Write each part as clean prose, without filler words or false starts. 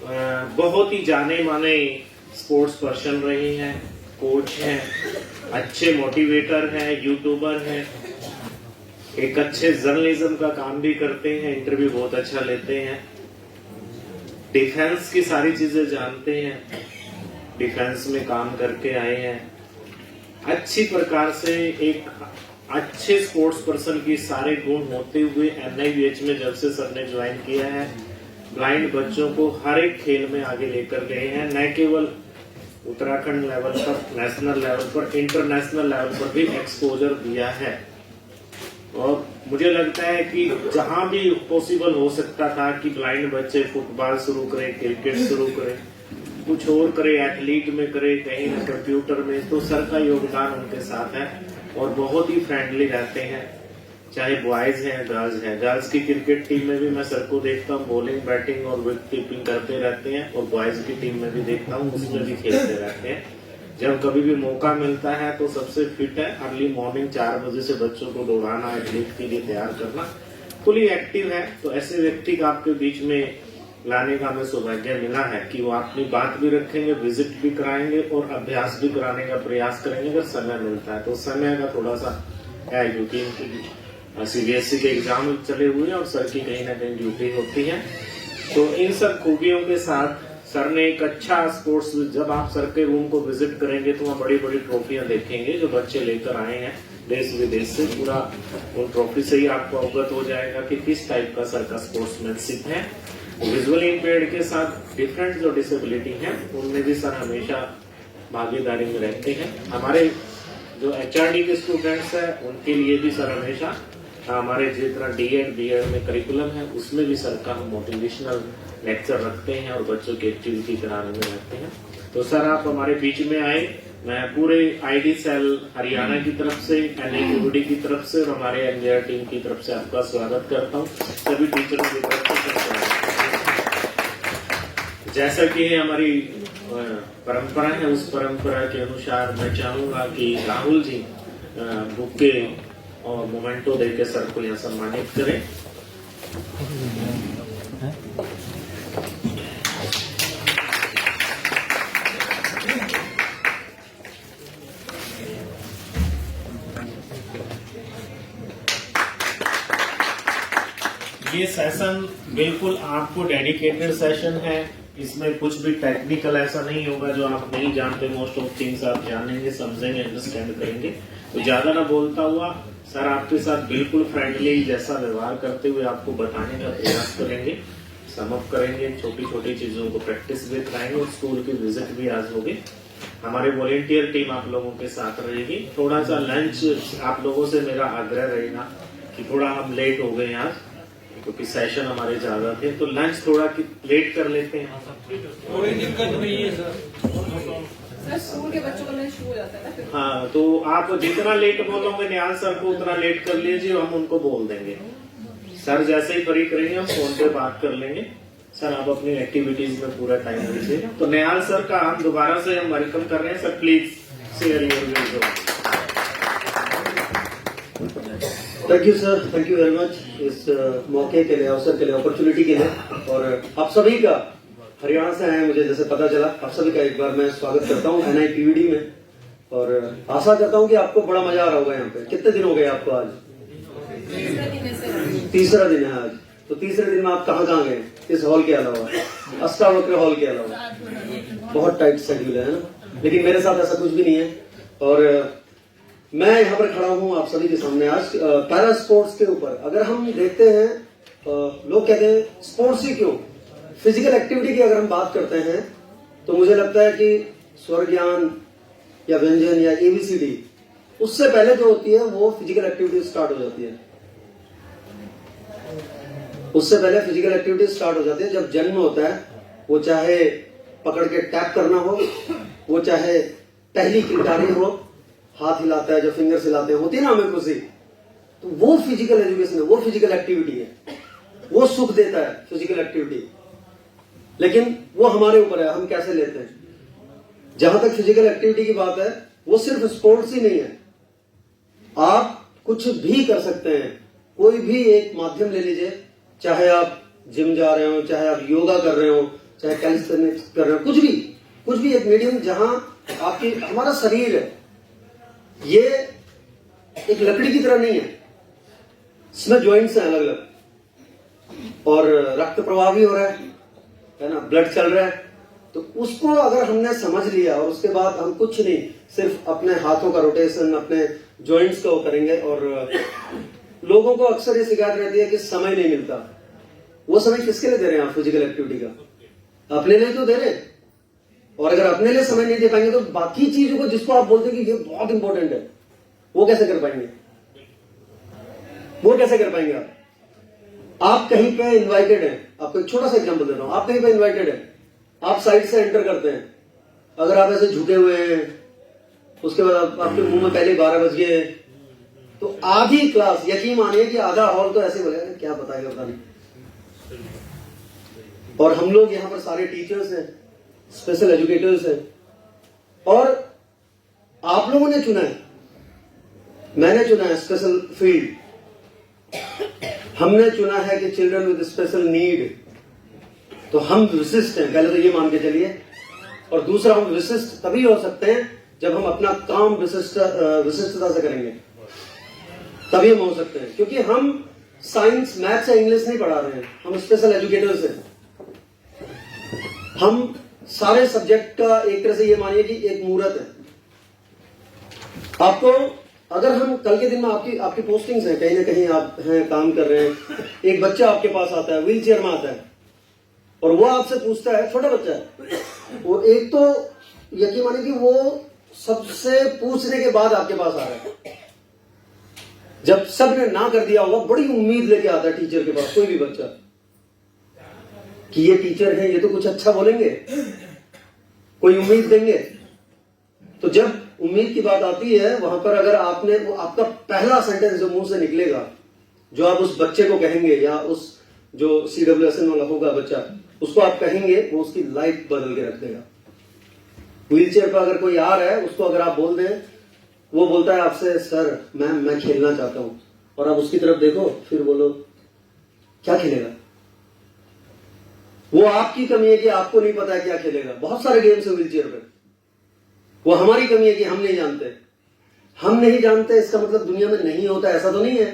बहुत ही जाने माने स्पोर्ट्स पर्सन रहे हैं, कोच हैं, अच्छे मोटिवेटर हैं, यूट्यूबर हैं, एक अच्छे जर्नलिज्म का काम भी करते हैं, इंटरव्यू बहुत अच्छा लेते हैं, डिफेंस की सारी चीजें जानते हैं, डिफेंस में काम करके आए हैं, अच्छी प्रकार से एक अच्छे स्पोर्ट्स पर्सन की सारे गुण होते हुए NIVH में जब से सर ने ज्वाइन किया है, ब्लाइंड बच्चों को हर एक खेल में आगे लेकर गए हैं, न केवल उत्तराखंड लेवल पर, नेशनल लेवल पर, इंटरनेशनल लेवल पर भी एक्सपोजर दिया है। और मुझे लगता है कि जहां भी पॉसिबल हो सकता था कि ब्लाइंड बच्चे फुटबॉल शुरू करें, क्रिकेट शुरू करें, कुछ और करे, एथलीट में करे, कहीं ना कंप्यूटर में, तो सर का योगदान उनके साथ है और बहुत ही फ्रेंडली रहते हैं। चाहे बॉयज हैं, गर्ल्स हैं, गर्ल्स की क्रिकेट टीम में भी मैं सर को देखता हूँ, बॉलिंग, बैटिंग और विकेट कीपिंग करते रहते हैं, और बॉयज की टीम में भी देखता हूँ, उसमें भी खेलते रहते हैं। जब कभी भी मौका मिलता है तो सबसे फिट है, अर्ली मॉर्निंग 4 बजे से बच्चों को दौड़ाना, एथलीट के लिए तैयार करना, फुली एक्टिव है। तो ऐसे व्यक्ति का आपके बीच में लाने का हमें सौभाग्य मिला है कि वो अपनी बात भी रखेंगे, विजिट भी कराएंगे और अभ्यास भी कराने का प्रयास करेंगे अगर समय मिलता है। तो समय का थोड़ा सा है, क्योंकि CBSE के एग्जाम चले हुए हैं और सर की कहीं ना कहीं ड्यूटी होती है। तो इन सब खूबियों के साथ सर ने एक अच्छा स्पोर्ट्स, जब आप सर के रूम को विजिट करेंगे तो वहाँ बड़ी बड़ी ट्रॉफियां देखेंगे जो बच्चे लेकर आए हैं देश विदेश से। पूरा उन ट्रॉफी से ही आपको अवगत हो जाएगा कि किस टाइप का सर का स्पोर्ट्समैनशिप है। विजुअली इम्पेयर्ड के साथ डिफरेंट जो डिसेबिलिटी है उनमें भी सर हमेशा भागीदारी में रहते हैं। हमारे जो HRD के स्टूडेंट्स हैं उनके लिए भी सर हमेशा हमारे जितना D.Ed B.Ed में करिकुलम है उसमें भी सर का हम मोटिवेशनल लेक्चर रखते हैं और बच्चों की एक्टिविटी कराने में रहते हैं। तो सर आप हमारे बीच में आए, मैं पूरे ID सेल हरियाणा की तरफ से, NIVD की तरफ से और हमारे NJR टीम की तरफ से आपका स्वागत करता हूँ। सभी टीचरों की तरफ से जैसा कि हमारी परंपरा है, उस परंपरा के अनुसार मैं चाहूंगा कि राहुल जी बुके और मोमेंटो देके सर को यहाँ सम्मानित करें। ये सेशन बिल्कुल आपको डेडिकेटेड सेशन है, इसमें कुछ भी टेक्निकल ऐसा नहीं होगा जो आप नहीं जानते। मोस्ट ऑफ थिंग्स आप जानेंगे, समझेंगे, अंडरस्टैंड करेंगे। तो ज्यादा ना बोलता हुआ सर आपके साथ बिल्कुल फ्रेंडली जैसा व्यवहार करते हुए आपको बताने का प्रयास करेंगे, समअप करेंगे, छोटी छोटी चीजों को प्रैक्टिस भी कराएंगे और स्कूल की विजिट भी आज होगी। हमारे वॉलेंटियर टीम आप लोगों के साथ रहेगी। थोड़ा सा लंच आप लोगों से मेरा आग्रह रहेगा कि थोड़ा हम लेट हो गए आज क्योंकि सेशन हमारे ज्यादा थे, तो लंच थोड़ा लेट कर लेते हैं। कोई दिक्कत नहीं है सर, स्कूल के बच्चों का लंच शुरू हो जाता है ना। हाँ, तो आप जितना लेट बोलोगे निहाल सर को उतना लेट कर लीजिए, हम उनको बोल देंगे। सर जैसे ही फ्री करेंगे हम फोन पे बात कर लेंगे। सर आप अपनी एक्टिविटीज में पूरा टाइम दीजिए। तो निहाल सर का हम दोबारा से हम वेलकम कर रहे हैं। Sir please share your views. Thank you sir, thank you very much इस मौके के लिए, अवसर के लिए, अपॉर्चुनिटी के लिए। और आप सभी का, हरियाणा से आए मुझे जैसे पता चला, आप सभी का एक बार मैं स्वागत करता हूँ NIPVD में। और आशा करता हूँ कि आपको बड़ा मजा आ रहा होगा यहाँ पे। कितने दिन हो गए आपको आज? तीसरा दिन है आज। तो तीसरे दिन में आप कहाँ कहाँ गए इस हॉल के अलावा, अष्टावक्र हॉल के अलावा? बहुत टाइट शेड्यूल है ना, लेकिन मेरे साथ ऐसा कुछ भी नहीं है। और मैं यहाँ पर खड़ा हूँ आप सभी के सामने आज पैरा स्पोर्ट्स के ऊपर। अगर हम देखते हैं, लोग कहते हैं स्पोर्ट्स ही क्यों, फिजिकल एक्टिविटी की अगर हम बात करते हैं तो मुझे लगता है कि स्वर ज्ञान या व्यंजन या ABCD, उससे पहले जो होती है वो फिजिकल एक्टिविटी स्टार्ट हो जाती है। उससे पहले फिजिकल एक्टिविटी स्टार्ट हो जाती है। जब जन्म होता है, वो चाहे पकड़ के टैप करना हो, वो चाहे पहली किलकारी हो, हाथ हिलाता है, जो फिंगर्स हिलाते हैं, होती है ना हमें खुशी, तो वो फिजिकल एजुकेशन है, वो फिजिकल एक्टिविटी है, वो सुख देता है फिजिकल एक्टिविटी। लेकिन वो हमारे ऊपर है, हम कैसे लेते हैं। जहां तक फिजिकल एक्टिविटी की बात है, वो सिर्फ स्पोर्ट्स ही नहीं है, आप कुछ भी कर सकते हैं। कोई भी एक माध्यम ले लीजिए, चाहे आप जिम जा रहे हो, चाहे आप योगा कर रहे हो, चाहे कैलिस्थेनिक्स कर रहे हो, कुछ भी एक मीडियम जहां आपकी हमारा शरीर है ये एक लकड़ी की तरह नहीं है, इसमें जॉइंट्स हैं अलग अलग और रक्त प्रवाह भी हो रहा है ना, ब्लड चल रहा है। तो उसको अगर हमने समझ लिया और उसके बाद हम कुछ नहीं, सिर्फ अपने हाथों का रोटेशन, अपने जॉइंट्स का वो करेंगे। और लोगों को अक्सर ये शिकायत रहती है कि समय नहीं मिलता। वो समय किसके लिए दे रहे हैं आप फिजिकल एक्टिविटी का? अपने लिए तो दे रहे हैं। और अगर अपने लिए समय नहीं दे पाएंगे तो बाकी चीजों को जिसको आप बोलते हैं कि ये बहुत इंपॉर्टेंट है, वो कैसे कर पाएंगे? वो कैसे कर पाएंगे आप कहीं पे इनवाइटेड हैं, आपको एक छोटा सा एग्जांपल दे रहा हूं, आप कहीं पे इनवाइटेड हैं, आप साइड से एंटर करते हैं, अगर आप ऐसे झुके हुए हैं, उसके बाद आपके मुंह में पहले 12 बज गए, तो आधी क्लास, यकीन मानिए कि आधा हॉल तो ऐसे बोलेगा क्या बताएगा पता नहीं। और हम लोग यहाँ पर सारे टीचर्स हैं, स्पेशल एजुकेटर्स हैं, और आप लोगों ने चुना है, मैंने चुना है स्पेशल फील्ड, हमने चुना है कि चिल्ड्रन विद स्पेशल नीड। तो हम विशिष्ट हैं, पहले तो ये मान के चलिए। और दूसरा, हम विशिष्ट तभी हो सकते हैं जब हम अपना काम विशिष्टता से करेंगे, तभी हम हो सकते हैं। क्योंकि हम साइंस, मैथ्स या इंग्लिश नहीं पढ़ा रहे हैं, हम स्पेशल एजुकेटर्स हैं। हम सारे सब्जेक्ट का एक तरह से ये मानिए कि एक मूर्त है। आपको अगर हम कल के दिन में आपकी पोस्टिंग्स हैं, कहीं ना कहीं आप हैं, काम कर रहे हैं, एक बच्चा आपके पास आता है, व्हील चेयर में आता है, और वो आपसे पूछता है, छोटा बच्चा है वो, एक तो यकीन मानिए कि वो सबसे पूछने के बाद आपके पास आ रहा है। जब सब ने ना कर दिया होगा, बड़ी उम्मीद लेके आता है टीचर के पास कोई भी बच्चा कि ये टीचर है, ये तो कुछ अच्छा बोलेंगे, कोई उम्मीद देंगे। तो जब उम्मीद की बात आती है, वहां पर अगर आपने वो आपका पहला सेंटेंस जो मुंह से निकलेगा, जो आप उस बच्चे को कहेंगे या उस जो CWSN वाला होगा बच्चा, उसको आप कहेंगे, वो उसकी लाइफ बदल के रख देगा। व्हील चेयर पर अगर कोई आ रहा है, उसको अगर आप बोल दें, वो बोलता है आपसे, सर मैं खेलना चाहता हूं, और आप उसकी तरफ देखो, फिर बोलो क्या खेलेगा? वो आपकी कमी है कि आपको नहीं पता है क्या खेलेगा। बहुत सारे गेम्स है व्हील चेयर पर, वो हमारी कमी है कि हम नहीं जानते। हम नहीं जानते इसका मतलब दुनिया में नहीं होता ऐसा तो नहीं है।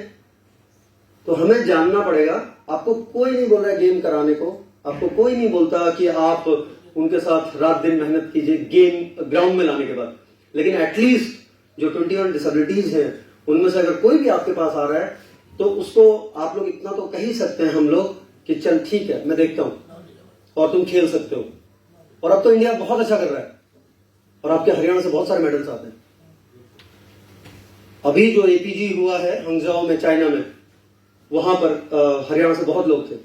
तो हमें जानना पड़ेगा। आपको कोई नहीं बोल रहा है गेम कराने को, आपको कोई नहीं बोलता कि आप उनके साथ रात दिन मेहनत कीजिए गेम ग्राउंड में लाने के बाद। लेकिन एटलीस्ट जो 21 डिसेबिलिटीज हैं, उनमें से अगर कोई भी आपके पास आ रहा है, तो उसको आप लोग इतना तो कह ही सकते हैं हम लोग कि चल ठीक है, मैं देखता हूं और तुम खेल सकते हो। और अब तो इंडिया बहुत अच्छा कर रहा है, और आपके हरियाणा से बहुत सारे मेडल्स आते हैं। अभी जो APG हुआ है हंगजाओ में, चाइना में, वहां पर हरियाणा से बहुत लोग थे।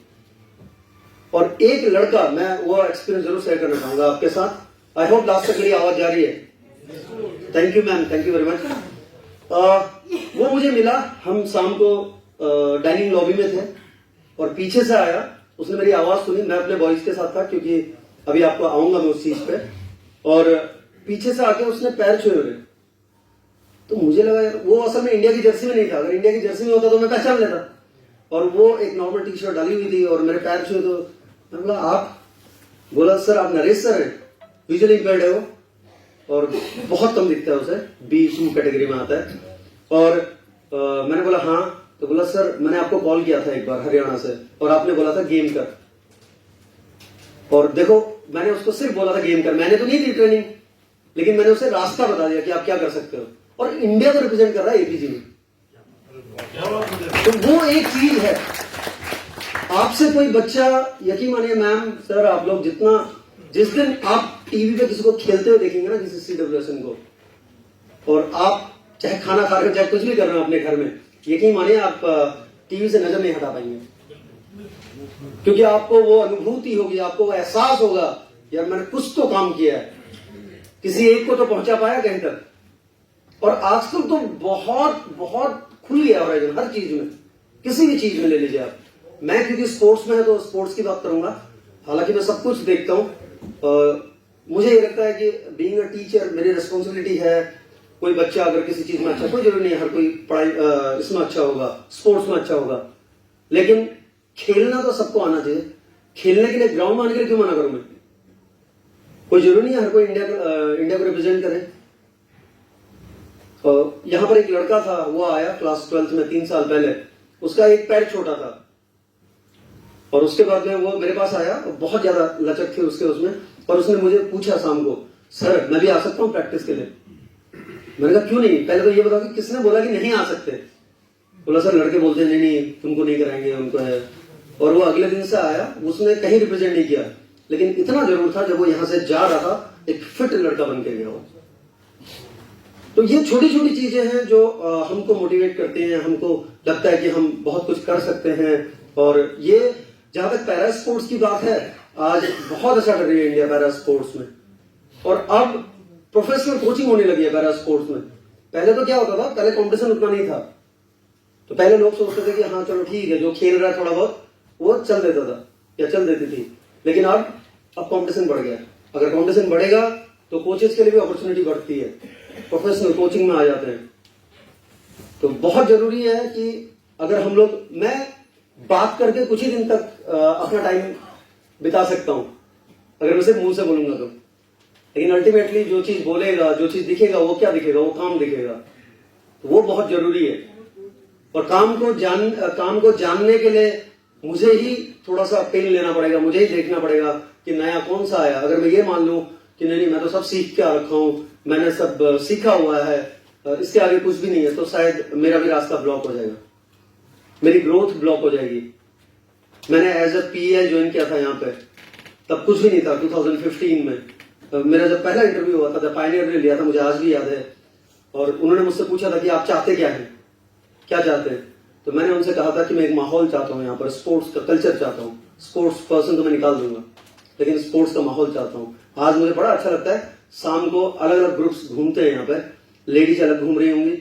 और एक लड़का, मैं वो एक्सपीरियंस जरूर शेयर करना चाहूंगा आपके साथ। आई होप लास्ट तक मेरी आवाज जा रही है। Thank you ma'am, thank you very much. वो मुझे मिला, हम शाम को डाइनिंग लॉबी में थे, और पीछे से आया, उसने मेरी आवाज सुनी। मैं अपने बॉयज के साथ था, क्योंकि अभी आपको आऊंगा मैं उस चीज पे। और पीछे से आके उसने पैर छुए मेरे, तो मुझे लगा यार, वो असल में इंडिया की जर्सी में नहीं था। अगर इंडिया की जर्सी में होता तो मैं पहचान लेता। और वो एक नॉर्मल टी-शर्ट डाली हुई थी और मेरे पैर छुए, तो मैंने बोला आप? बोला सर आप नरेश सर हैं, विजुअली इम्पेयर्ड है वो, और बहुत कम दिखता है उसे, B2 कैटेगरी में आता है। और मैंने बोला हाँ। तो बोला सर मैंने आपको कॉल किया था एक बार हरियाणा से, और आपने बोला था गेम कर। और देखो, मैंने उसको सिर्फ बोला था गेम कर, मैंने तो नहीं दी ट्रेनिंग, लेकिन मैंने उसे रास्ता बता दिया कि आप क्या कर सकते हो। और इंडिया को रिप्रेजेंट कर रहा है APG में। तो वो एक चीज है। आपसे कोई बच्चा, यकीन मानिए मैम, सर, आप लोग जिस दिन आप टीवी पे किसी को खेलते हुए देखेंगे ना, किसी CWSN को, और आप चाहे खाना खा रहे हो, चाहे कुछ भी कर रहे हो अपने घर में, यकीन मानिए आप टीवी से नजर नहीं हटा पाएंगे। क्योंकि आपको वो अनुभूति होगी, आपको वो एहसास होगा, यार मैंने कुछ तो काम किया है, किसी एक को तो पहुंचा पाया कहीं तक। और आजकल तो बहुत बहुत खुल गया होराइजन हर चीज में, किसी भी चीज में ले लीजिए आप। मैं क्योंकि स्पोर्ट्स में है तो स्पोर्ट्स की बात करूंगा, हालांकि मैं सब कुछ देखता हूं। मुझे ये लगता है कि बीइंग अ टीचर मेरी रिस्पॉन्सिबिलिटी है। कोई बच्चा अगर किसी चीज में अच्छा, कोई जरूरी नहीं है हर कोई पढ़ाई इसमें अच्छा होगा, स्पोर्ट्स में अच्छा होगा, लेकिन खेलना तो सबको आना चाहिए। खेलने के लिए ग्राउंड में आने के लिए क्यों मना करूं मैं? कोई जरूरी नहीं है हर कोई इंडिया को रिप्रेजेंट करे। यहां पर एक लड़का था, वो आया क्लास 12th में 3 साल पहले, उसका एक पैर छोटा था और उसके बाद में वो मेरे पास आया, बहुत ज्यादा लचक थी उसके उसमें, और उसने मुझे पूछा शाम को, सर मैं भी आ सकता हूँ प्रैक्टिस के लिए? मैंने कहा क्यों नहीं, पहले तो ये बताओ कि किसने बोला कि नहीं आ सकते? बोला सर लड़के बोलते हैं नहीं तुमको नहीं कराएंगे, उनको है। और वो अगले दिन से आया, उसने कहीं रिप्रेजेंट नहीं किया, लेकिन इतना जरूर था जब वो यहां से जा रहा था एक फिट लड़का बन के गया वो। तो ये छोटी छोटी चीजें हैं जो हमको मोटिवेट करती हैं, हमको लगता है कि हम बहुत कुछ कर सकते हैं। और ये जहां तक पैरा स्पोर्ट्स की बात है, आज बहुत अच्छा कर रही है इंडिया पैरा स्पोर्ट्स में, और अब प्रोफेशनल कोचिंग होने लगी है पैरा स्पोर्ट्स में। पहले तो क्या होता था, पहले कंपटीशन उतना नहीं था, तो पहले लोग सोचते थे कि हाँ चलो ठीक है, जो खेल रहा है थोड़ा बहुत वो चल देता था या चल देती थी, लेकिन अब कंपटीशन बढ़ गया। अगर कंपटीशन बढ़ेगा तो कोचेस के लिए भी अपॉर्चुनिटी बढ़ती है, प्रोफेशनल कोचिंग में आ जाते हैं। तो बहुत जरूरी है कि अगर हम लोग, मैं बात करके कुछ ही दिन तक अपना टाइम बिता सकता हूं अगर मैं सिर्फ मुंह से बोलूंगा तो, लेकिन अल्टीमेटली जो चीज बोलेगा, जो चीज दिखेगा, वो क्या दिखेगा, वो काम दिखेगा। तो वो बहुत जरूरी है। और काम को जानने के लिए मुझे ही थोड़ा सा पेन लेना पड़ेगा, मुझे ही देखना पड़ेगा कि नया कौन सा आया। अगर मैं ये मान लूं कि नहीं मैं तो सब सीख के आ रखा हूं, मैंने सब सीखा हुआ है, इसके आगे कुछ भी नहीं है, तो शायद मेरा भी रास्ता ब्लॉक हो जाएगा, मेरी ग्रोथ ब्लॉक हो जाएगी। मैंने एज ए पीए ज्वाइन किया था यहाँ पे, तब कुछ भी नहीं था 2015 में। मेरा जब पहला इंटरव्यू हुआ था, जब पायनियर ने लिया था, मुझे आज भी याद है। और उन्होंने मुझसे पूछा था कि आप चाहते क्या हैं, क्या चाहते हैं? तो मैंने उनसे कहा था कि मैं एक माहौल चाहता हूँ यहाँ पर, स्पोर्ट्स का कल्चर चाहता हूँ। स्पोर्ट्स पर्सन तो मैं निकाल दूंगा, लेकिन स्पोर्ट्स का माहौल चाहता हूँ। आज मुझे बड़ा अच्छा लगता है, शाम को अलग अलग ग्रुप्स घूमते हैं यहाँ पे, लेडीज अलग घूम रही होंगी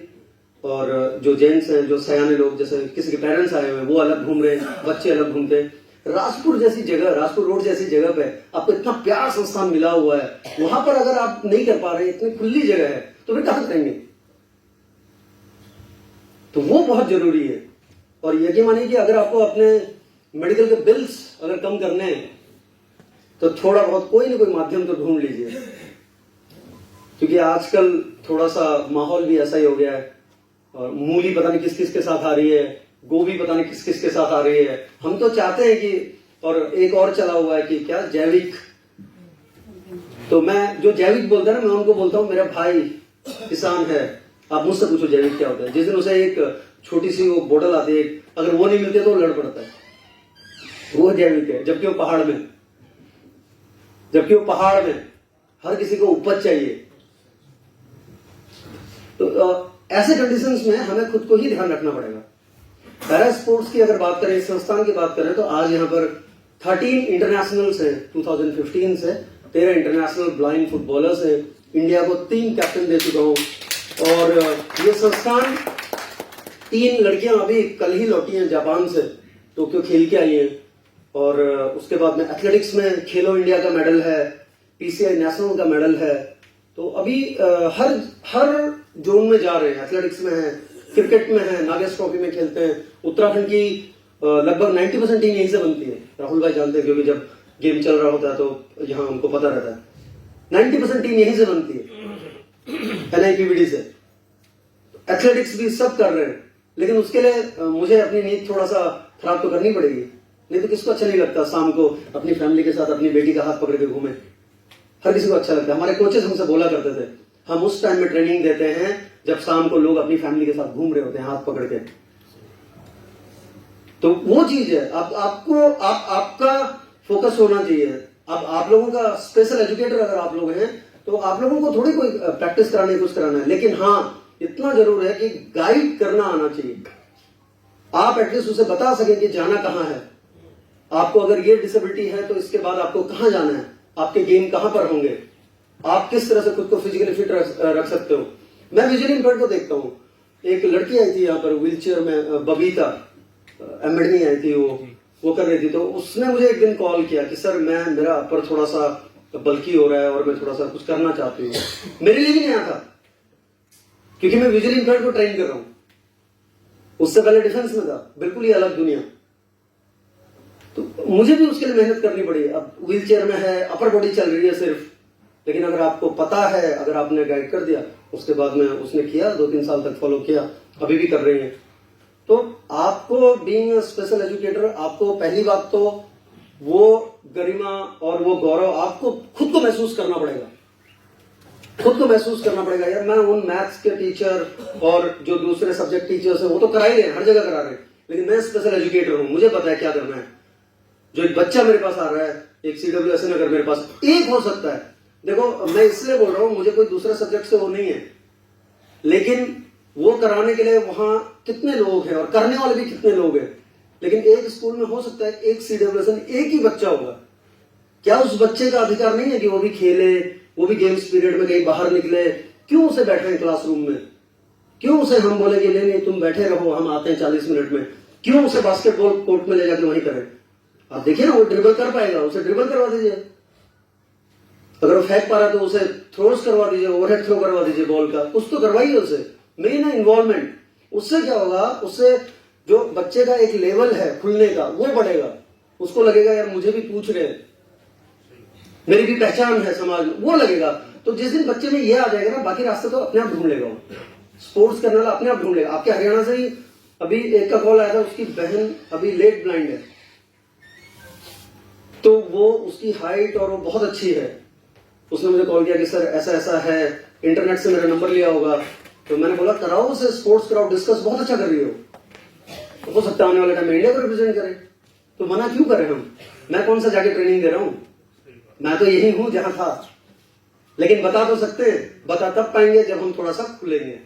और जो जेंट्स हैं, जो सयाने लोग, जैसे किसी के पेरेंट्स आए हुए हैं, वो अलग घूम रहे हैं, बच्चे अलग घूमते हैं। राजपुर जैसी जगह, राजपुर रोड जैसी जगह पे आपको इतना प्यारा संस्थान मिला हुआ है, वहां पर अगर आप नहीं कर पा रहे, इतनी खुली जगह है, तो फिर कहां करेंगे? तो वो बहुत जरूरी है। और यकीन मानिए कि अगर आपको अपने मेडिकल के बिल्स अगर कम करने हैं, तो थोड़ा बहुत कोई ना कोई माध्यम तो ढूंढ लीजिए, क्योंकि आजकल थोड़ा सा माहौल भी ऐसा ही हो गया है। और मूली पता नहीं किस किस के साथ आ रही है, गोभी पता नहीं किस किस के साथ आ रही है। हम तो चाहते हैं कि, और एक और चला हुआ है कि क्या, जैविक। तो मैं जो जैविक बोलता है ना, मैं उनको बोलता हूँ मेरा भाई किसान है, आप मुझसे पूछो जैविक क्या होता है। जिस दिन उसे एक छोटी सी वो बोतल आती है, अगर वो नहीं मिलती तो वो लड़ पड़ता है, वो जैविक है। जबकि वो पहाड़ में हर किसी को उपज चाहिए। तो ऐसे कंडीशंस में हमें खुद को ही ध्यान रखना पड़ेगा। पैरा स्पोर्ट्स की अगर बात करें, संस्थान की बात करें, तो आज यहाँ पर 13 इंटरनेशनल्स हैं 2015 से, 13 इंटरनेशनल ब्लाइंड फुटबॉलर्स हैं। इंडिया को 3 कैप्टन दे चुका हूं। और ये संस्थान, 3 लड़कियां अभी कल ही लौटी हैं जापान से, टोक्यो खेल के आई हैं। और उसके बाद में एथलेटिक्स में खेलो इंडिया का मेडल है, पीसीआई नेशनल का मेडल है। तो अभी हर जोन में जा रहे हैं। एथलेटिक्स में है, क्रिकेट में है, नागेश ट्रॉफी में खेलते हैं। उत्तराखंड की लगभग 90% टीम यहीं से बनती है, राहुल भाई जानते हैं, क्योंकि जब गेम चल रहा होता है तो यहाँ उनको पता रहता है। 90% टीम यहीं से बनती है, एनआईपीवीडी से। एथलेटिक्स भी सब कर रहे हैं, लेकिन उसके लिए मुझे अपनी नींद थोड़ा सा खराब तो करनी पड़ेगी, नहीं तो किसको अच्छा नहीं लगता शाम को अपनी फैमिली के साथ अपनी बेटी का हाथ पकड़ के घूमे। हर किसी को अच्छा लगता है। हमारे कोचेस हमसे बोला करते थे, हम उस टाइम में ट्रेनिंग देते हैं जब शाम को लोग अपनी फैमिली के साथ घूम रहे होते हैं हाथ पकड़ के। तो वो चीज है, आपका फोकस होना चाहिए। अब आप लोगों का स्पेशल एजुकेटर अगर आप लोग हैं, तो आप लोगों को थोड़ी कोई प्रैक्टिस कराने कुछ कराना है, लेकिन हाँ इतना जरूर है कि गाइड करना आना चाहिए। आप एटलीस्ट उसे बता सके कि जाना कहाँ है। आपको अगर ये डिसेबिलिटी है तो इसके बाद आपको कहाँ जाना है, आपके गेम कहाँ पर होंगे, आप किस तरह से खुद को फिजिकली फिट रख सकते हो। मैं विजुअली इम्पेयर्ड को देखता हूँ। एक लड़की आई थी यहाँ पर व्हीलचेयर में, बबीता एमएडनी आई थी, वो कर रही थी। तो उसने मुझे एक दिन कॉल किया कि सर मेरा अपर थोड़ा सा बल्कि हो रहा है और मैं थोड़ा सा कुछ करना चाहती हूँ। मेरे लिए भी नहीं आया था, क्योंकि मैं विजुअली इम्पेयर्ड को ट्रेन कर रहा हूँ। उससे पहले डिफेंस में था, बिल्कुल ही अलग दुनिया। तो मुझे भी उसके लिए मेहनत करनी पड़ी। अब व्हील चेयर में है, अपर बॉडी चल रही है सिर्फ, लेकिन अगर आपको पता है, अगर आपने गाइड कर दिया, उसके बाद में उसने किया, 2-3 साल तक फॉलो किया, अभी भी कर रही है। तो आपको बीइंग स्पेशल एजुकेटर, आपको पहली बात तो वो गरिमा और वो गौरव आपको खुद को महसूस करना पड़ेगा, खुद को महसूस करना पड़ेगा। यार मैं उन मैथ्स के टीचर और जो दूसरे सब्जेक्ट टीचर्स है वो तो करा ही रहे हैं, हर जगह करा रहे हैं, लेकिन मैं स्पेशल एजुकेटर हूं, मुझे पता है क्या करना है। जो एक बच्चा मेरे पास आ रहा है, एक CWSN अगर मेरे पास एक हो सकता है, देखो मैं इसलिए बोल रहा हूं, मुझे कोई दूसरा सब्जेक्ट से वो नहीं है, लेकिन वो कराने के लिए वहां कितने लोग हैं और करने वाले भी कितने लोग हैं। लेकिन एक स्कूल में हो सकता है एक CWSN एक ही बच्चा होगा। क्या उस बच्चे का अधिकार नहीं है कि वो भी खेले, वो भी गेम्स पीरियड में कहीं बाहर निकले? क्यों उसे बैठे हैं क्लासरूम में? क्यों उसे हम बोले कि नहीं तुम बैठे रहो, हम आते हैं 40 मिनट में? क्यों उसे बास्केटबॉल कोर्ट में ले जाकर वहीं करें? आप देखिए ना, वो ड्रिबल कर पाएगा, उसे ड्रिबल करवा दीजिए। अगर वो फेंक पा रहा है तो उसे थ्रोस करवा दीजिए, ओवरहेड थ्रो करवा दीजिए बॉल का, कुछ तो करवाइए उसे। मेन है इन्वॉल्वमेंट। उससे क्या होगा, उससे जो बच्चे का एक लेवल है खुलने का वो बढ़ेगा। उसको लगेगा यार मुझे भी पूछ रहे हैं, मेरी भी पहचान है समाज में, वो लगेगा। तो जिस दिन बच्चे में ये आ जाएगा ना, बाकी रास्ते तो अपने आप ढूंढ लेगा। स्पोर्ट्स करने वाला अपने आप ढूंढ लेगा। आपके हरियाणा से ही अभी एक का कॉल आया था, उसकी बहन अभी लेट ब्लाइंड है, तो वो उसकी हाइट और वो बहुत अच्छी है। उसने मुझे कॉल किया कि सर ऐसा ऐसा है, इंटरनेट से मेरा नंबर लिया होगा। तो मैंने बोला कराओ उसे, स्पोर्ट्स कराओ, डिस्कस बहुत अच्छा कर रही हो सकता है आने वाले टाइम में इंडिया को रिप्रेजेंट करे। तो मना क्यों करें हम? मैं कौन सा जाके ट्रेनिंग दे रहा हूं, मैं तो यही हूं जहां था। लेकिन बता तो सकते हैं, बता तब पाएंगे जब हम थोड़ा सा खुलेंगे।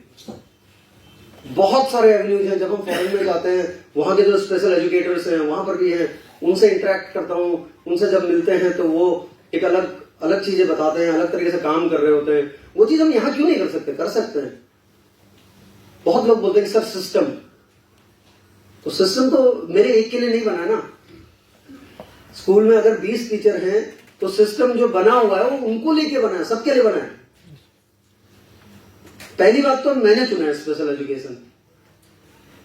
बहुत सारे एवेन्यूज हैं। जब हम फॉरेन में जाते हैं, वहां के जो स्पेशल एजुकेटर्स हैं वहां पर भी हैं, उनसे इंटरेक्ट करता हूं, उनसे जब मिलते हैं तो वो एक अलग चीजें बताते हैं, अलग तरीके से काम कर रहे होते हैं। वो चीज हम यहां क्यों नहीं कर सकते? कर सकते हैं। बहुत लोग बोलते हैं कि सर सिस्टम, तो सिस्टम तो मेरे एक के लिए नहीं बना ना। स्कूल में अगर 20 टीचर हैं तो सिस्टम जो बना हुआ है वो उनको लेके बना है, सबके लिए बना है। पहली बात तो मैंने चुना है स्पेशल एजुकेशन,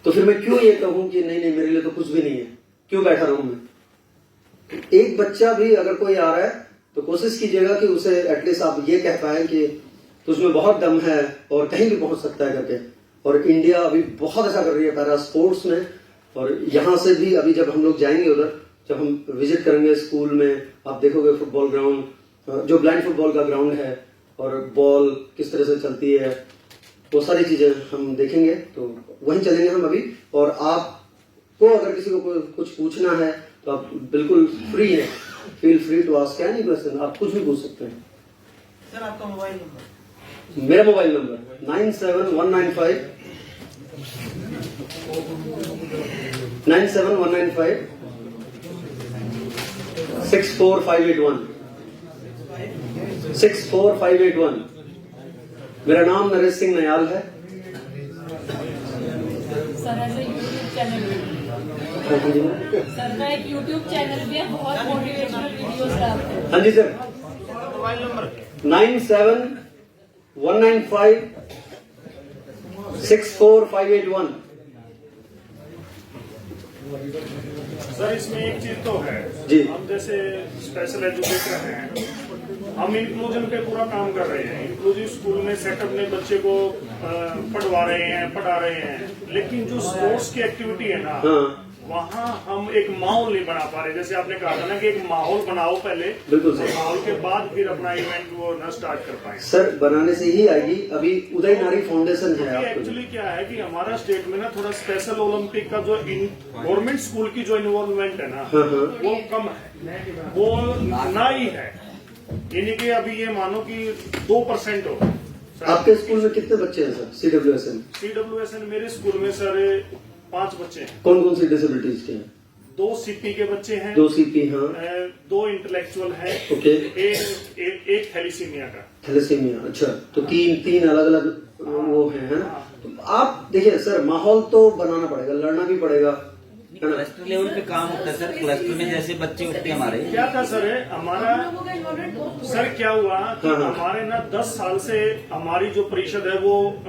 तो फिर मैं क्यों ये कहूं कि नहीं मेरे लिए तो कुछ भी नहीं है, क्यों बैठा रहूं मैं? एक बच्चा भी अगर कोई आ रहा है तो कोशिश कीजिएगा कि उसे एटलीस्ट आप ये कह पाए कि तुझमें बहुत दम है और कहीं भी पहुंच सकता है करके। और इंडिया अभी बहुत अच्छा कर रही है पैरा स्पोर्ट्स में। और यहां से भी अभी जब हम लोग जाएंगे उधर, जब हम विजिट करेंगे स्कूल में, आप देखोगे फुटबॉल ग्राउंड, जो ब्लाइंड फुटबॉल का ग्राउंड है, और बॉल किस तरह से चलती है, वो सारी चीजें हम देखेंगे। तो वहीं चलेंगे हम अभी। और आपको अगर किसी को कुछ पूछना है तो आप बिल्कुल फ्री हैं, feel free to ask any question, आप कुछ भी पूछ सकते हैं। सर आपका मोबाइल नंबर? मेरा मोबाइल नंबर 97195 64581 64581। मेरा नाम नरेश सिंह नयाल है। सर ऐसे यूट्यूब चैनल सर का एक यूट्यूब चैनल भी है, बहुत मोटिवेशनल वीडियोस डालते हैं। हाँ जी सर। Mobile number 97195 64581। सर इसमें एक चीज तो है जी। हम जैसे स्पेशल एजुकेटर हैं, हम इंक्लूजन पे पूरा काम कर रहे हैं। इंक्लूसिव स्कूल में सेटअप में बच्चे को पढ़ा रहे हैं, लेकिन जो स्पोर्ट्स की एक्टिविटी है ना, हाँ। वहाँ हम एक माहौल नहीं बना पा रहे। जैसे आपने कहा था ना कि एक माहौल बनाओ पहले, बिल्कुल सर। माहौल के बाद फिर अपना इवेंट वो ना स्टार्ट कर पाए। सर बनाने से ही आएगी। अभी उदय नारी फाउंडेशन है आपको। एक्चुअली क्या है कि हमारा स्टेट में ना थोड़ा स्पेशल ओलंपिक का जो गवर्नमेंट स्कूल की जो इन्वॉल्वमेंट है ना, हाँ, हाँ। वो कम है, वो ना ही है। यानी कि अभी ये मानो कि 2% हो। आपके स्कूल में कितने बच्चे हैं सर CWSN? CWSN मेरे स्कूल में सर 5 बच्चे हैं। कौन कौन सी डिसेबिलिटीज के हैं? 2 CP के बच्चे हैं, 2 CP, हाँ। 2 इंटेलेक्चुअल हैं, ओके। एक थैलीसीमिया का। थैलेसीमिया, अच्छा। तो तीन अलग अलग वो है ना। तो आप देखिए सर, माहौल तो बनाना पड़ेगा, लड़ना भी पड़ेगा, है ना। क्लस्टर लेवल पे काम होता है सर। क्लस्टर में जैसे बच्चे उठते हैं हमारे, क्या था सर हमारा, सर क्या हुआ कि हाँ, हाँ। हमारे ना 10 साल से हमारी जो परिषद है वो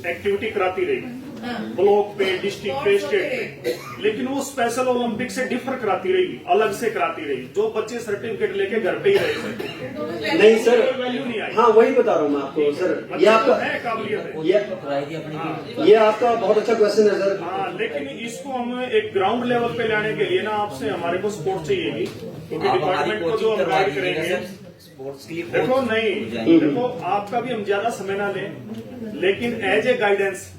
एक्टिविटी कराती रही। ब्लॉक पे, डिस्ट्रिक्ट पे, स्टेट पे, लेकिन वो स्पेशल ओलंपिक से डिफर कराती रही, अलग से कराती रही। जो बच्चे सर्टिफिकेट लेके घर पे ही रहे नहीं सर, वैल्यू नहीं आई। हाँ वही बता रहा हूँ मैं आपको सर, ये बच्चे को आपका है काबिलियत है। ट्राई थी अपनी ये आपका बहुत अच्छा क्वेश्चन है सर। हाँ, लेकिन इसको हम एक ग्राउंड लेवल पे लाने के लिए ना आपसे हमारे को सपोर्ट चाहिएगी, क्योंकि आप हमारी डिपार्टमेंट को जो कोचिंग हम करवा गाइड दीजिएगा करेंगे। सर, स्पोर्ट्स के लिए देखो कोच नहीं, हो जाएंगे। देखो आपका भी हम ज्यादा समय ना लें, लेकिन एज ए गाइडेंस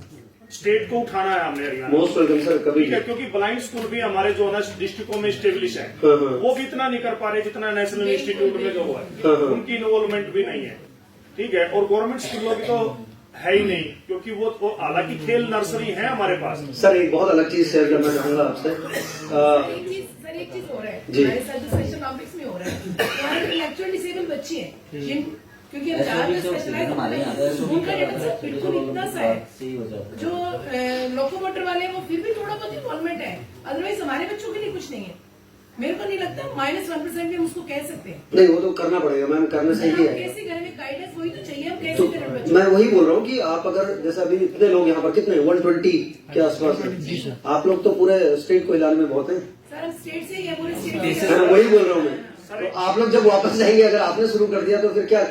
स्टेट को उठाना है हमने हरियाणा। मोस्ट वेलकम सर, कभी ठीक है, क्योंकि ब्लाइंड स्कूल भी हमारे जो है ना डिस्ट्रिक्टों में स्टेब्लिश है, हाँ, हाँ। वो भी इतना नहीं कर पा रहे जितना नेशनल इंस्टीट्यूट में जो हुआ है, हाँ, हाँ। उनकी इन्वॉल्वमेंट भी नहीं है। ठीक है, और गवर्नमेंट स्कूलों की तो है ही नहीं, क्योंकि वो हालांकि खेल नर्सरी है हमारे पास। सर एक बहुत अलग चीज शेयर करना चाहूंगा आपसे। एक चीज हो रहा है जी। हमारे साथ जो स्पेशल ओलंपिक्स में हो रहा है, हमारे इंटेलेक्चुअल डिसेबल बच्चे हैं क्योंकि हम चार में स्पेशलाइज हमारे यहाँ उनका लेवल सर बिल्कुल इतना सा है। सही हो जाता है। जो लोकोमोटर वाले हैं वो फिर भी थोड़ा बहुत इन्वॉल्वमेंट है, अदरवाइज हमारे बच्चों के लिए कुछ नहीं है। मेरे को नहीं लगता -1% भी हम उसको कह सकते हैं। नहीं वो तो करना पड़ेगा मैम, करने से ही हम है। कैसे करें, गाइडेंस वही तो चाहिए, हम कैसे तो करें बच्चों मैं वही बोल रहा हूँ कि आप अगर जैसे अभी इतने लोग यहाँ पर कितने 120 के आसपास हैं, आप लोग तो पूरे स्टेट को हिलाने में बहुत हैं। सर हम स्टेट से ही है, पूरे स्टेट से मैं वही बोल रहा हूँ मैं। तो आप लोग जब वापस जाएंगे, अगर आपने शुरू कर दिया तो फिर क्या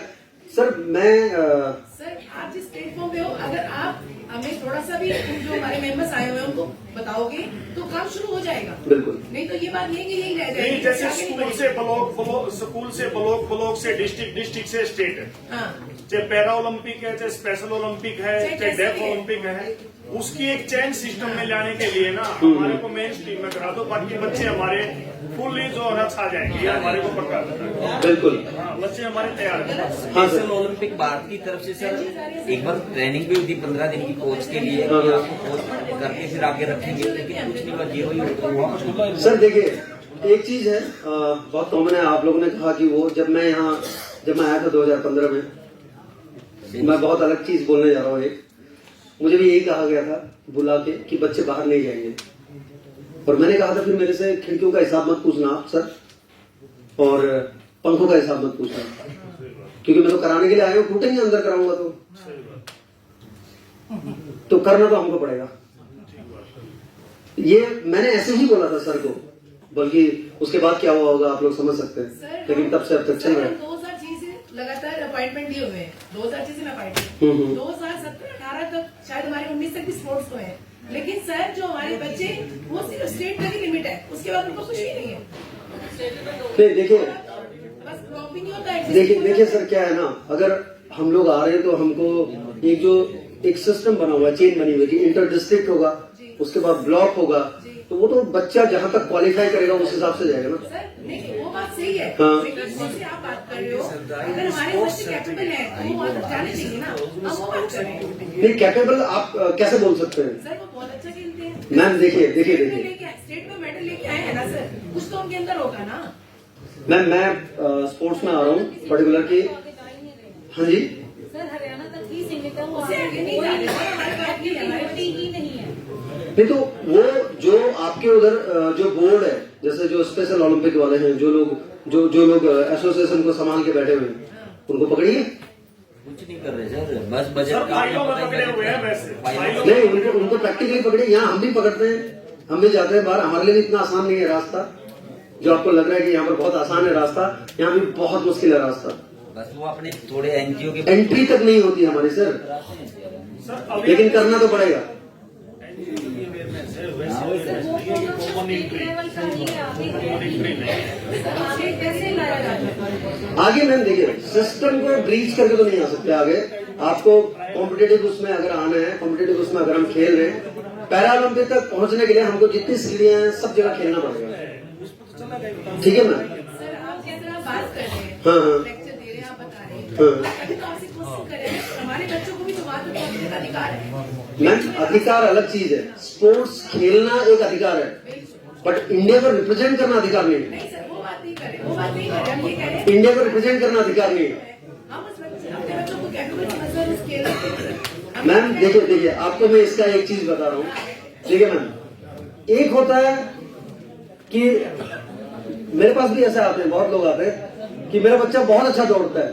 सर मैं सर आप जिस प्लेटफॉर्म पे हो, अगर आप हमें थोड़ा सा भी जो हमारे मेंबर्स आए हुए हैं उनको बताओगे तो काम शुरू हो जाएगा। बिल्कुल नहीं तो ये बात नहीं है कि यही रह नहीं, जाएगी। जैसे आगे नहीं स्कूल बढ़ेगी। से ब्लॉक, स्कूल से ब्लॉक से डिस्ट्रिक्ट, डिस्ट्रिक्ट से स्टेट है, हाँ चाहे पैरा ओलंपिक है, चाहे स्पेशल ओलंपिक है, चाहे चाहे कैसे डेफ भी है। ओलंपिक है, उसकी एक चैन सिस्टम में लाने के लिए ना हमारे को मेन स्ट्रीम में करा दो, बाकी बच्चे हमारे फुल्ली जो है ना छा जाएंगे, ये हमारे को पक्का है। बिल्कुल हाँ, बच्चे हमारे तैयार हैं। हाँ सर। स्पेशल ओलंपिक भारत की तरफ से सर एक बार ट्रेनिंग भी हुई 15 दिन की कोच के लिए, हाँ, कि हाँ। आपको कोच करके फिर आगे रखेंगे, लेकिन कुछ नहीं बस ये हुई। सर देखिए एक चीज है, बहुत कॉमन है। आप लोगों ने कहा कि वो जब मैं आया था 2015 में, मैं बहुत अलग चीज बोलने जा रहा हूँ। एक मुझे भी यही कहा गया था बुला के कि बच्चे बाहर नहीं जाएंगे, और मैंने कहा था फिर मेरे से खिड़कियों का हिसाब मत पूछना आप सर, और पंखों का हिसाब मत पूछना, क्योंकि मैं तो कराने के लिए आया हूँ, टूटेंगे अंदर कराऊंगा तो करना तो हमको पड़ेगा। ये मैंने ऐसे ही बोला था सर को, बल्कि उसके बाद क्या हुआ होगा आप लोग समझ सकते हैं, सर लेकिन तब से अब तक चल रहा है। 2006 से लगातार अपॉइंटमेंट लिए हुए हैं, 2006 से अपॉइंटमेंट 2017-18 तक, शायद हमारे 19 तक भी स्पोर्ट्स को है, लेकिन सर जो हमारे बच्चे वो सिर्फ स्टेट तक ही लिमिट है, उसके बाद उनको कुछ भी नहीं है। नहीं देखिए बस ड्रॉपिंग ही होता है। देखिए सर क्या है ना, अगर हम लोग आ रहे हैं तो हमको एक सिस्टम बना हुआ है, चेन बनी हुई है कि इंटर डिस्ट्रिक्ट होगा, उसके बाद ब्लॉक होगा, तो वो तो बच्चा जहाँ तक क्वालिफाई करेगा उस हिसाब से जाएगा ना। सर नहीं वो बात सही है, हाँ। लेकिन जैसे आप बात कर रहे हो, अगर हमारे बच्चे कैपेबल हैं तो वो वहाँ तक जाने चाहिए ना, हम वो बात कर रहे हैं। नहीं कैपेबल आप कैसे बोल सकते हैं सर वो बहुत अच्छा खेलते हैं मैम। देखिए स्टेट में मेडल लेके आए हैं ना सर, कुछ तो उनके अंदर होगा ना। मैम मैं स्पोर्ट्स में आ रहा हूँ पर्टिकुलर की। हाँ जी सर हरियाणा तक ही सीमित है, वो उससे आगे नहीं जा रहे सर, हमारे पास नहीं है, हमारे होती ही नहीं है। नहीं तो वो जो आपके उधर जो बोर्ड है, जैसे जो स्पेशल ओलंपिक वाले हैं, जो लोग एसोसिएशन को संभाल के बैठे हुए हैं, उनको पकड़िए। कुछ नहीं कर रहे सर, बस बजट सर का फाइलों में पकड़े हुए हैं वैसे, फाइलों नहीं उनको प्रैक्टिकली पकड़िए। यहाँ हम भी पकड़ते हैं, हम भी जाते हैं बाहर, हमारे लिए भी इतना आसान नहीं है रास्ता। जो आपको लग रहा है कि यहाँ पर बहुत आसान है रास्ता, यहाँ भी बहुत मुश्किल है रास्ता। बस वो अपने थोड़े एनजीओ के एंट्री तक नहीं होती हमारी सर, सर अभी लेकिन करना तो पड़ेगा। सर वो प्रोग्राम स्टेट लेवल का ही है, आगे कैसे लाया जाता है? आगे मैम देखिए सिस्टम को ब्रीच करके तो नहीं आ सकते आगे। आपको कॉम्पिटेटिव उसमें अगर आना है, कॉम्पिटेटिव उसमें अगर हम खेल रहे हैं, पैरा ओलंपिक तक पहुंचने के लिए हमको जितनी सीढ़ियां हैं सब जगह खेलना पड़ेगा। ठीक है मैम। सर आप जिस तरह बात कर रहे हैं, हाँ, हाँ। लेक्चर दे रहे हैं, आप बता रहे हैं, हाँ। अभी तो आपसे कोशिश करें, हमारे बच्चों को भी तो वहाँ तक पहुँचने का अधिकार है। मैम अधिकार अलग चीज है, स्पोर्ट्स खेलना एक अधिकार है, बट इंडिया को रिप्रेजेंट करना अधिकार नहीं है। नहीं सर वो बात नहीं कर रहे, वो बात नहीं कर रहे, हम ये कह रहे हैं इंडिया को रिप्रेजेंट करना अधिकार नहीं है। हम उस अपने बच्चों को कैपेबल समझकर उस खेल मैम देखिए आपको मैं इसका एक चीज बता रहा हूँ। देखिए मैम, एक होता है कि मेरे पास भी ऐसे आते हैं, बहुत लोग आते हैं कि मेरा बच्चा बहुत अच्छा दौड़ता है,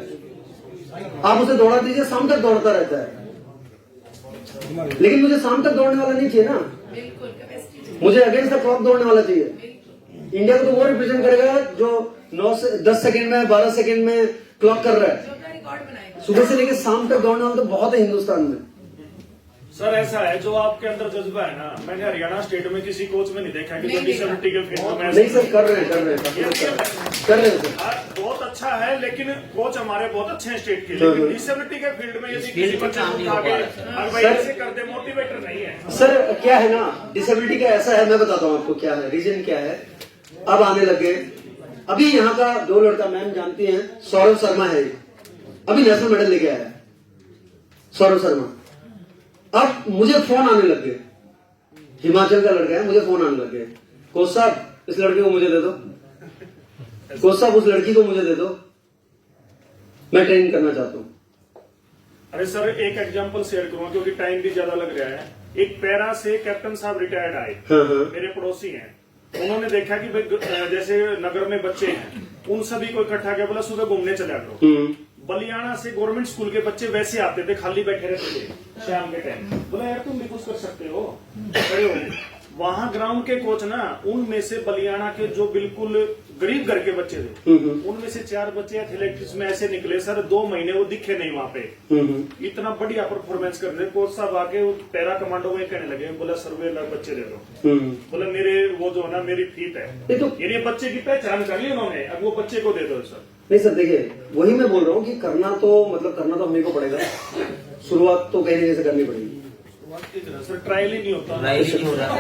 आप उसे दौड़ा दीजिए, शाम तक दौड़ता रहता है। लेकिन मुझे शाम तक दौड़ने वाला नहीं चाहिए ना, बिल्कुल कैपेसिटी मुझे अगेंस्ट द क्लॉक दौड़ने वाला चाहिए। इंडिया को तो वो रिप्रेजेंट करेगा जो 9 से 10 सेकंड में 12 सेकंड में क्लॉक कर रहा है। जो अपना रिकॉर्ड बनाएगा। सुबह से लेकर शाम तक दौड़ने वाला तो बहुत है हिंदुस्तान में। सर ऐसा है जो आपके अंदर जज्बा है ना, मैंने हरियाणा स्टेट में किसी कोच में नहीं देखा कि जो नहीं देखा। डिसेबिलिटी के फील्ड में नहीं सर, कर रहे हैं सर। बहुत अच्छा है, लेकिन कोच हमारे बहुत अच्छे हैं स्टेट के, हाँ, लेकिन हाँ। डिसेबिलिटी के फील्ड में यदि फील्ड किसी पे बच्चे काम को नहीं उठा हो के पा रहा हर भाई सर। ऐसे कर दे, मोटिवेटर नहीं है। सर क्या है ना, डिसेबिलिटी का ऐसा है, मैं बताता हूँ आपको क्या है, रीजन क्या है। अब आने लगे, अभी यहाँ का 2 लड़का मैम जानती हैं, सौरभ शर्मा है, अभी नेशनल मेडल लेके आया है सौरभ शर्मा। अब मुझे फोन आने लग गए, हिमाचल का लड़का है, मुझे फोन आने लग गए, कोच साहब इस लड़के को मुझे दे दो, कोच साहब उस लड़की को मुझे दे दो, मैं ट्रेनिंग करना चाहता हूँ। अरे सर एक एग्जांपल शेयर करूंगा क्योंकि टाइम भी ज्यादा लग रहा है। एक पैरा से कैप्टन साहब रिटायर्ड आए, हाँ हाँ मेरे पड़ोसी हैं, उन्होंने देखा कि भाई जैसे नगर में बच्चे हैं, उन सभी को इकट्ठा किया, बोला सुबह घूमने चला करो। बलियाना से गवर्नमेंट स्कूल के बच्चे वैसे आते थे, खाली बैठे रहते थे शाम के टाइम, बोला यार तुम भी कुछ कर सकते हो, खड़े हो। वहां ग्राउंड के कोच ना, उनमें से बलियाना के जो बिल्कुल गरीब घर के बच्चे थे, उनमें से 4 बच्चे एथलेटिक्स में ऐसे निकले सर, 2 महीने वो दिखे नहीं वहां पे, इतना बढ़िया परफॉर्मेंस कर रहे। कोच साहब आके पैरा कमांडो में कहने लगे, बोला सर्वे लाख बच्चे दे दो, बोला मेरे वो जो है ना मेरी फीत है, यानी बच्चे की पहचान कर ली उन्होंने, अब वो बच्चे को दे दो सर। नहीं सर देखिए, वही मैं बोल रहा हूँ कि करना तो हमें को पड़ेगा, शुरुआत तो कहीं से करनी पड़ेगी सर, ट्रायल ही नहीं होता। ट्रायल ही नहीं हो रहा।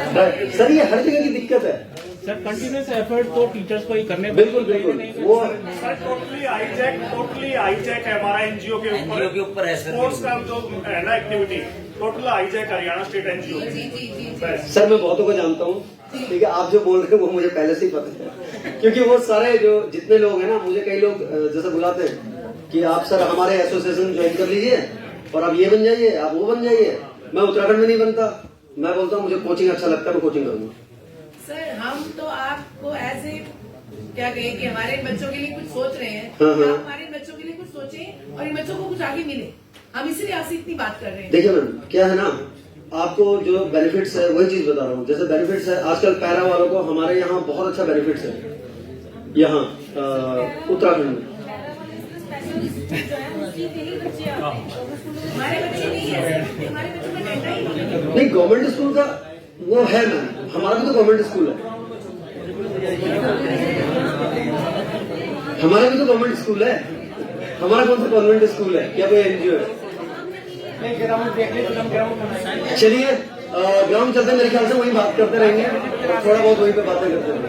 सर, ये हर जगह की दिक्कत है सर। कंटिन्यूस एफर्ट तो टीचर्स को ही करने बिल्कुल वो सर टोटली हाईजैक है हमारा एनजीओ के एनजीओ के ऊपर है सर। स्पोर्ट्स का जो है ना activity, total hijack Haryana state NGO. जी जी जी बस सर मैं बहुतों को जानता हूँ, ठीक है, आप जो बोल रहे हो वो मुझे पहले से ही पता है, क्योंकि वो सारे जो जितने लोग हैं ना, मुझे कई लोग जैसे बुलाते हैं कि आप सर हमारे एसोसिएशन ज्वाइन कर लीजिए और आप ये बन जाइए, आप वो बन जाइए। मैं उत्तराखंड में नहीं बनता, मैं बोलता हूँ मुझे कोचिंग अच्छा लगता है, मैं कोचिंग करूंगा। सर हम तो आपको ऐसे क्या कहें कि हमारे बच्चों के लिए कुछ सोच रहे हैं, हाँ, हाँ। आप हमारे बच्चों के लिए कुछ सोचें और इन बच्चों को कुछ आगे मिले, हम इसलिए आपसे इतनी बात कर रहे हैं। देखिए मैम क्या है ना, आपको जो बेनिफिट्स है वही चीज बता रहा हूँ। जैसे बेनिफिट्स है, आजकल पैरा वालों को हमारे यहाँ बहुत अच्छा बेनिफिट्स है, यहाँ उत्तराखंड में। हमारे बच्चे नहीं है सर, हमारे बच्चों का डंडा ही नहीं है। नहीं गवर्नमेंट स्कूल का वो है मैम, हमारा भी तो गवर्नमेंट स्कूल है, हमारा भी तो गवर्नमेंट स्कूल है, हमारा कौन सा गवर्नमेंट स्कूल है, क्या कोई एनजीओ है? चलिए ग्राउंड चलते, मेरे ख्याल से वहीं बात करते रहेंगे, थोड़ा बहुत वहीं पे बातें करते रहेंगे।